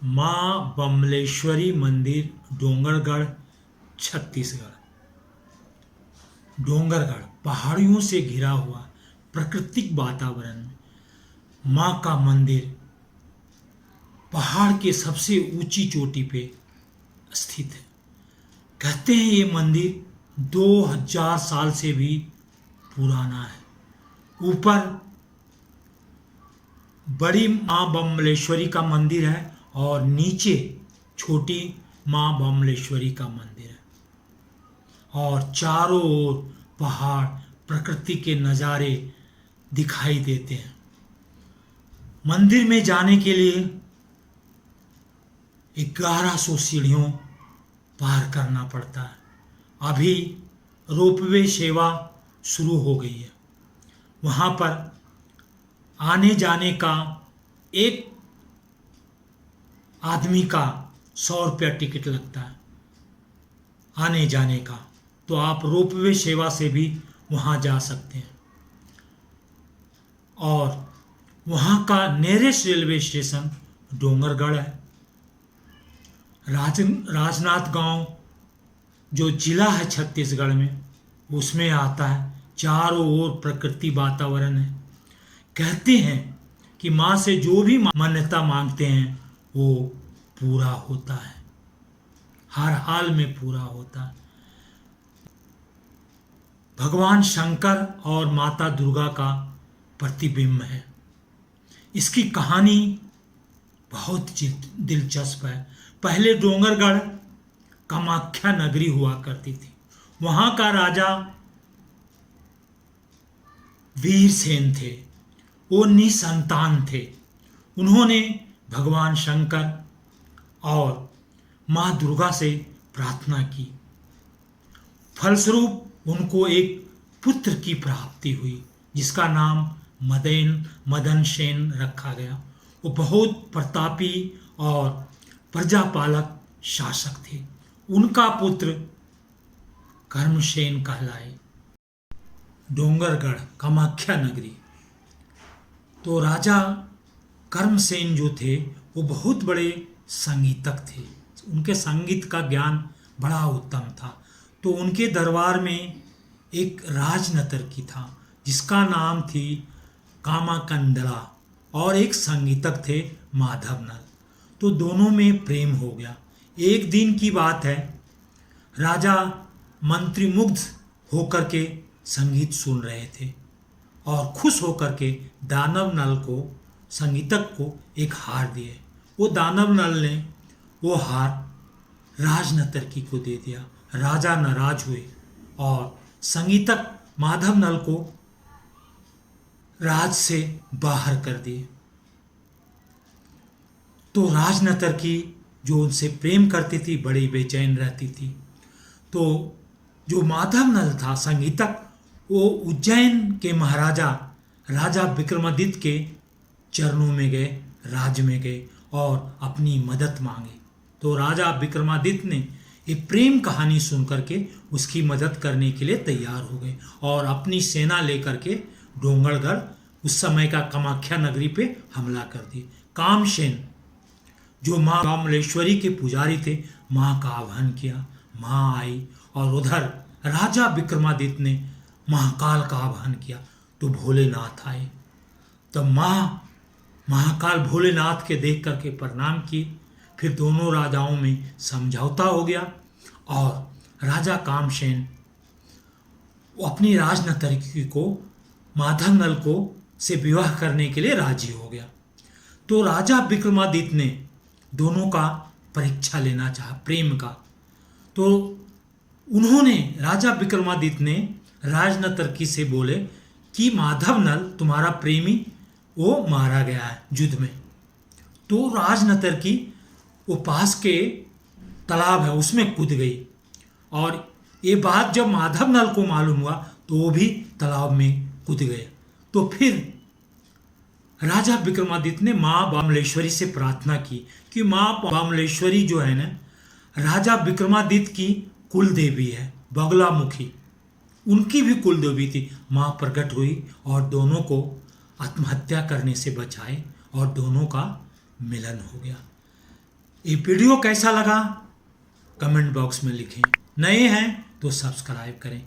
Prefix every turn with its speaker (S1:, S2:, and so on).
S1: माँ बमलेश्वरी मंदिर, डोंगरगढ़, छत्तीसगढ़। डोंगरगढ़ पहाड़ियों से घिरा हुआ प्राकृतिक वातावरण में माँ का मंदिर पहाड़ के सबसे ऊंची चोटी पे स्थित है। कहते हैं ये मंदिर 2000 साल से भी पुराना है। ऊपर बड़ी माँ बमलेश्वरी का मंदिर है और नीचे छोटी माँ बमलेश्वरी का मंदिर है और चारों ओर पहाड़, प्रकृति के नज़ारे दिखाई देते हैं। मंदिर में जाने के लिए 1100 सीढ़ियों पार करना पड़ता है। अभी रोपवे सेवा शुरू हो गई है। वहाँ पर आने जाने का एक आदमी का 100 रुपया टिकट लगता है आने जाने का, तो आप रोपवे सेवा से भी वहाँ जा सकते हैं। और वहाँ का नियरेस्ट रेलवे स्टेशन डोंगरगढ़ है। राजनांदगांव जो जिला है छत्तीसगढ़ में, उसमें आता है। चारों ओर प्रकृति वातावरण है। कहते हैं कि माँ से जो भी मान्यता मांगते हैं वो पूरा होता है, हर हाल में पूरा होता है। भगवान शंकर और माता दुर्गा का प्रतिबिंब है। इसकी कहानी बहुत दिलचस्प है। पहले डोंगरगढ़ कामाख्या नगरी हुआ करती थी। वहाँ का राजा वीरसेन थे। वो निसंतान थे। उन्होंने भगवान शंकर और माँ दुर्गा से प्रार्थना की। फलस्वरूप उनको एक पुत्र की प्राप्ति हुई जिसका नाम मदन सेन रखा गया। वो बहुत प्रतापी और प्रजापालक शासक थे। उनका पुत्र कर्मसेन कहलाए। डोंगरगढ़ कामाख्या नगरी। तो राजा कर्मसेन जो थे वो बहुत बड़े संगीतक थे। उनके संगीत का ज्ञान बड़ा उत्तम था। तो उनके दरबार में एक राजनर्तकी था जिसका नाम थी कामाकंडला और एक संगीतक थे माधवनल। तो दोनों में प्रेम हो गया। एक दिन की बात है, राजा मंत्रमुग्ध होकर के संगीत सुन रहे थे और खुश होकर के दानव नल को, संगीतक को, एक हार दिए। वो दानव नल ने वो हार राजनर्तकी को दे दिया। राजा नाराज हुए और संगीतक माधव नल को राज से बाहर कर दिए। तो राजनर्तकी जो उनसे प्रेम करती थी बड़ी बेचैन रहती थी। तो जो माधव नल था संगीतक, वो उज्जैन के महाराजा राजा विक्रमादित्य के चरणों में गए, राज्य में गए और अपनी मदद मांगी। तो राजा विक्रमादित्य ने ये प्रेम कहानी सुन करके उसकी मदद करने के लिए तैयार हो गए और अपनी सेना लेकर के डोंगरगढ़, उस समय का कामाख्या नगरी पे हमला कर दिए। कामसेन जो माँ बमलेश्वरी के पुजारी थे, माँ का आह्वान किया। माँ आई और उधर राजा विक्रमादित्य ने महाकाल का आह्वान किया तो भोलेनाथ आए। तो माँ महाकाल भोलेनाथ के देख करके प्रणाम किए। फिर दोनों राजाओं में समझौता हो गया और राजा कामसेन अपनी राजनर्तकी को माधवनल को से विवाह करने के लिए राजी हो गया। तो राजा विक्रमादित्य ने दोनों का परीक्षा लेना चाहा, प्रेम का। तो उन्होंने, राजा विक्रमादित्य ने राजनर्तकी से बोले कि माधवनल तुम्हारा प्रेमी वो मारा गया है युद्ध में। तो राजनर्तकी वो पास के तालाब है उसमें कूद गई और ये बात जब माधवनल को मालूम हुआ तो वो भी तालाब में कूद गए। तो फिर राजा विक्रमादित्य ने माँ बमलेश्वरी से प्रार्थना की कि माँ बमलेश्वरी जो है ना, राजा विक्रमादित्य की कुल देवी है, बगलामुखी, उनकी भी कुल देवी थी। माँ प्रकट हुई और दोनों को आत्महत्या करने से बचाए और दोनों का मिलन हो गया। ये वीडियो कैसा लगा कमेंट बॉक्स में लिखें। नए हैं तो सब्सक्राइब करें।